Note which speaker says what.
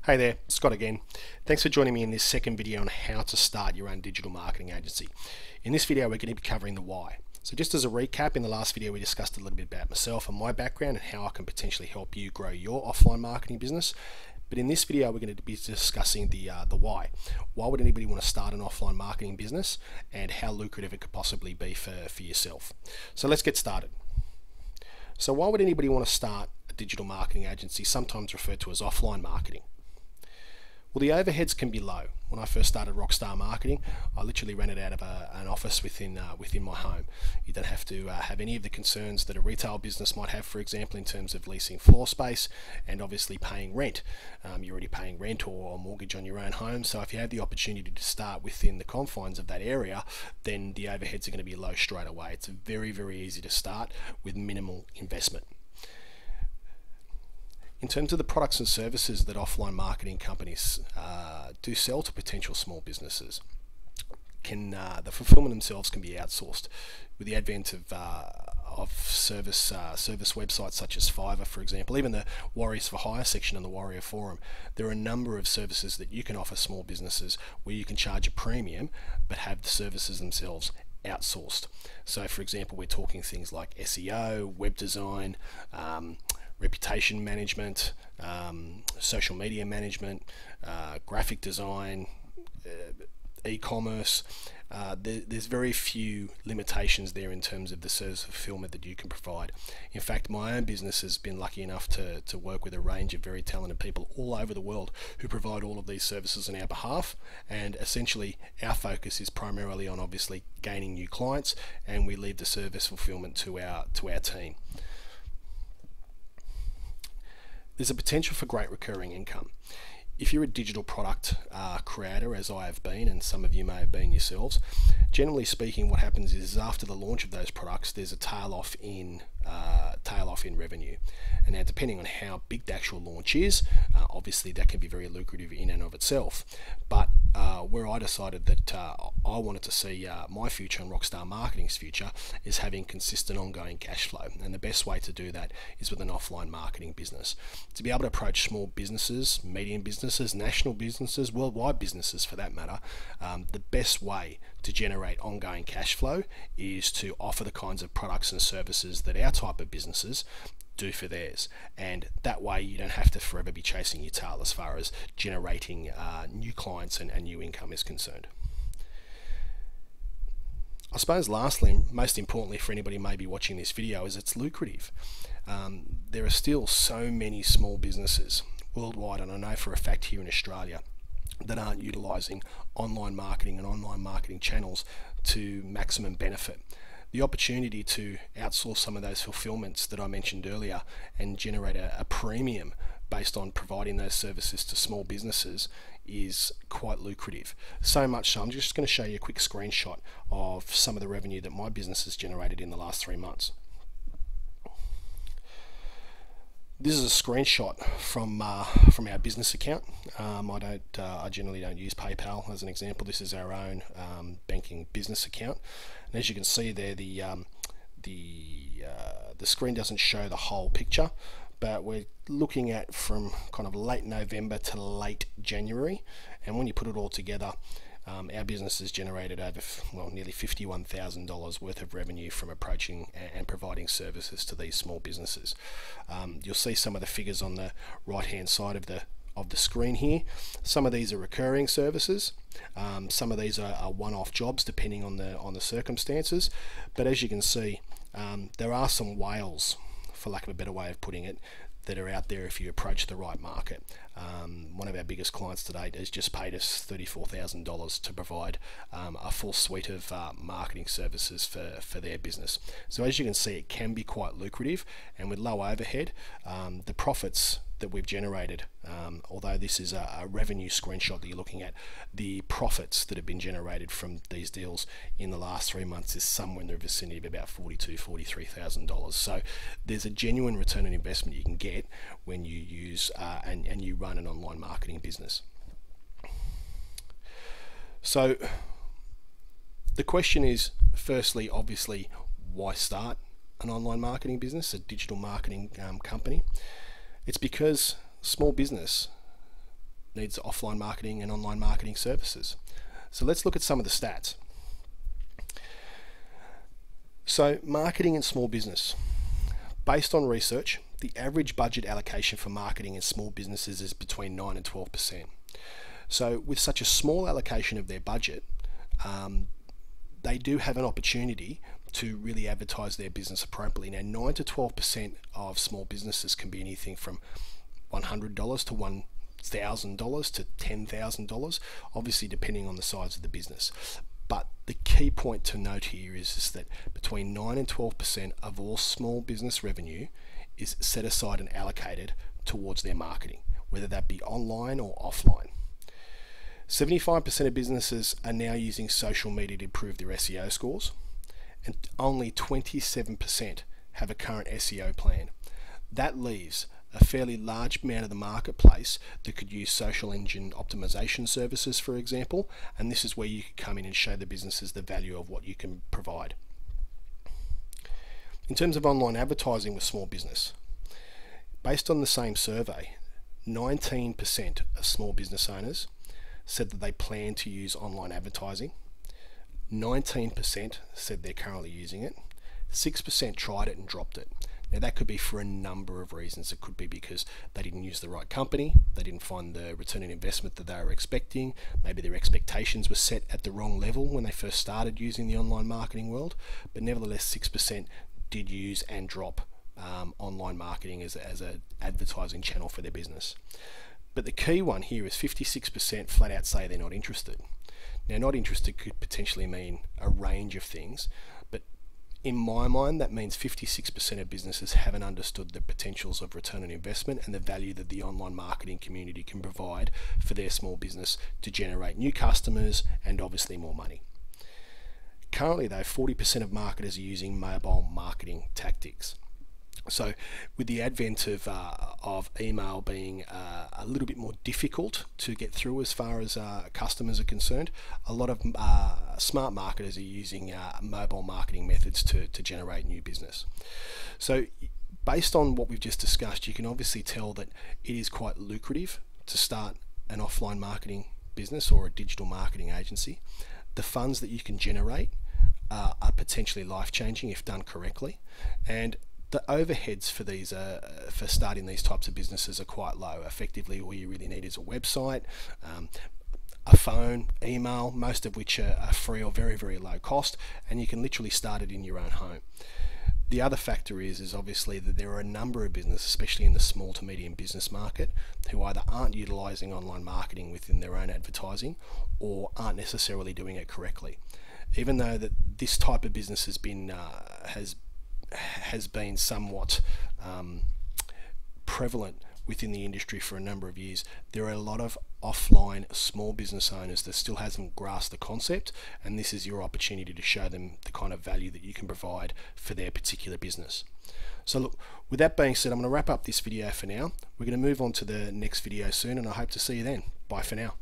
Speaker 1: Hey there, Scott again. Thanks for joining me in this second video on how to start your own digital marketing agency. In this video we're going to be covering the why. So just as a recap, in the last video we discussed a little bit about myself and my background and how I can potentially help you grow your offline marketing business. But in this video we're going to be discussing the why. Why would anybody want to start an offline marketing business and how lucrative it could possibly be for yourself. So let's get started. So why would anybody want to start a digital marketing agency, sometimes referred to as offline marketing? Well, the overheads can be low. When I first started Rockstar Marketing, I literally rented out of an office within my home. You don't have to have any of the concerns that a retail business might have, for example, in terms of leasing floor space and obviously paying rent. You're already paying rent or mortgage on your own home, so if you have the opportunity to start within the confines of that area, then the overheads are going to be low straight away. It's very, very easy to start with minimal investment. In terms of the products and services that offline marketing companies do sell to potential small businesses, the fulfillment themselves can be outsourced. With the advent of service websites such as Fiverr, for example, even the Warriors for Hire section on the Warrior Forum, there are a number of services that you can offer small businesses where you can charge a premium but have the services themselves outsourced. So for example, we're talking things like SEO, web design, reputation management, social media management, graphic design, e-commerce. There's very few limitations there in terms of the service fulfillment that you can provide. In fact, my own business has been lucky enough to work with a range of very talented people all over the world who provide all of these services on our behalf, and essentially our focus is primarily on obviously gaining new clients, and we leave the service fulfillment to our team. There's a potential for great recurring income. If you're a digital product creator, as I have been, and some of you may have been yourselves, generally speaking, what happens is after the launch of those products, there's a tail off in revenue. And now, depending on how big the actual launch is, obviously that can be very lucrative in and of itself. But where I decided that I wanted to see my future and Rockstar Marketing's future is having consistent ongoing cash flow, and the best way to do that is with an offline marketing business. To be able to approach small businesses, medium businesses, national businesses, worldwide businesses for that matter, the best way to generate ongoing cash flow is to offer the kinds of products and services that our type of businesses do for theirs, and that way you don't have to forever be chasing your tail as far as generating new clients and new income is concerned. I suppose lastly, and most importantly for anybody maybe watching this video, is it's lucrative. There are still so many small businesses worldwide, and I know for a fact here in Australia, that aren't utilising online marketing and online marketing channels to maximum benefit. The opportunity to outsource some of those fulfillments that I mentioned earlier and generate a premium based on providing those services to small businesses is quite lucrative. So much so, I'm just going to show you a quick screenshot of some of the revenue that my business has generated in the last 3 months. This is a screenshot from our business account. I generally don't use PayPal as an example. This is our own banking business account, and as you can see there, the screen doesn't show the whole picture, but we're looking at from kind of late November to late January, and when you put it all together, our business has generated over nearly $51,000 worth of revenue from approaching and providing services to these small businesses. You'll see some of the figures on the right hand side of the screen here. Some of these are recurring services, some of these are one-off jobs depending on the circumstances, but as you can see, there are some whales, for lack of a better way of putting it, that are out there if you approach the right market. One of our biggest clients to date has just paid us $34,000 to provide a full suite of marketing services for their business. So as you can see, it can be quite lucrative, and with low overhead, the profits that we've generated, although this is a revenue screenshot that you're looking at, the profits that have been generated from these deals in the last 3 months is somewhere in the vicinity of about $43,000. So there's a genuine return on investment you can get when you use and you run an online marketing business. So the question is, firstly, obviously, why start an online marketing business, a digital marketing company? It's because small business needs offline marketing and online marketing services. So let's look at some of the stats. So marketing and small business. Based on research, the average budget allocation for marketing in small businesses is between 9 and 12%. So with such a small allocation of their budget, they do have an opportunity to really advertise their business appropriately. Now, 9 to 12% of small businesses can be anything from $100 to $1,000 to $10,000, obviously depending on the size of the business. But the key point to note here is that between 9 and 12% of all small business revenue is set aside and allocated towards their marketing, whether that be online or offline. 75% of businesses are now using social media to improve their SEO scores, and only 27% have a current SEO plan. That leaves a fairly large amount of the marketplace that could use social engine optimization services, for example, and this is where you can come in and show the businesses the value of what you can provide. In terms of online advertising with small business, based on the same survey, 19% of small business owners said that they plan to use online advertising. 19% said they're currently using it. 6% tried it and dropped it. Now that could be for a number of reasons. It could be because they didn't use the right company, they didn't find the return on investment that they were expecting, maybe their expectations were set at the wrong level when they first started using the online marketing world, but nevertheless 6% did use and drop online marketing as an advertising channel for their business. But the key one here is 56% flat out say they're not interested. Now, not interested could potentially mean a range of things, but in my mind that means 56% of businesses haven't understood the potentials of return on investment and the value that the online marketing community can provide for their small business to generate new customers and obviously more money. Currently though, 40% of marketers are using mobile marketing tactics. So with the advent of email being a little bit more difficult to get through as far as customers are concerned, a lot of smart marketers are using mobile marketing methods to generate new business. So based on what we've just discussed, you can obviously tell that it is quite lucrative to start an offline marketing business or a digital marketing agency. The funds that you can generate are potentially life-changing if done correctly, and the overheads for these for starting these types of businesses are quite low. Effectively, all you really need is a website, a phone, email, most of which are free or very, very low cost, and you can literally start it in your own home. The other factor is obviously that there are a number of businesses, especially in the small to medium business market, who either aren't utilizing online marketing within their own advertising or aren't necessarily doing it correctly. Even though that this type of business has been somewhat prevalent within the industry for a number of years, there are a lot of offline small business owners that still hasn't grasped the concept, and this is your opportunity to show them the kind of value that you can provide for their particular business. So look, with that being said, I'm going to wrap up this video for now. We're going to move on to the next video soon, and I hope to see you then. Bye for now.